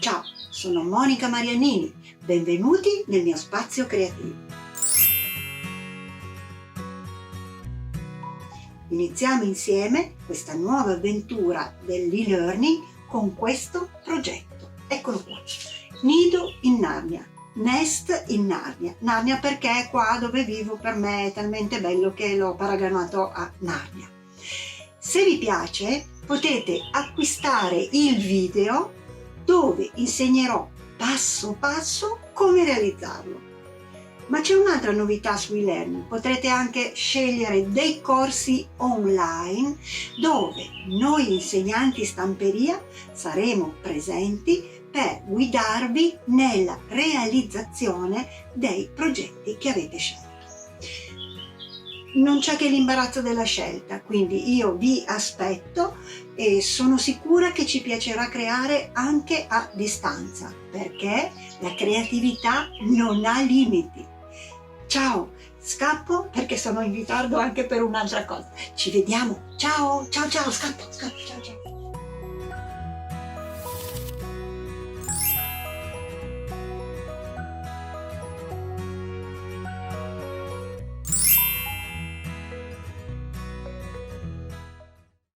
Ciao, sono Monica Marianini, benvenuti nel mio spazio creativo. Iniziamo insieme questa nuova avventura dell'e-learning con questo progetto. Eccolo qua, Nido in Narnia, Nest in Narnia. Narnia perché qua dove vivo per me è talmente bello che l'ho paragonato a Narnia. Se vi piace potete acquistare il video dove insegnerò passo passo come realizzarlo. Ma c'è un'altra novità su e-learning, potrete anche scegliere dei corsi online dove noi insegnanti stamperia saremo presenti per guidarvi nella realizzazione dei progetti che avete scelto. Non c'è che l'imbarazzo della scelta, quindi io vi aspetto e sono sicura che ci piacerà creare anche a distanza, perché la creatività non ha limiti. Ciao, scappo perché sono in ritardo anche per un'altra cosa. Ci vediamo. Ciao, ciao, ciao, scappo, ciao, ciao.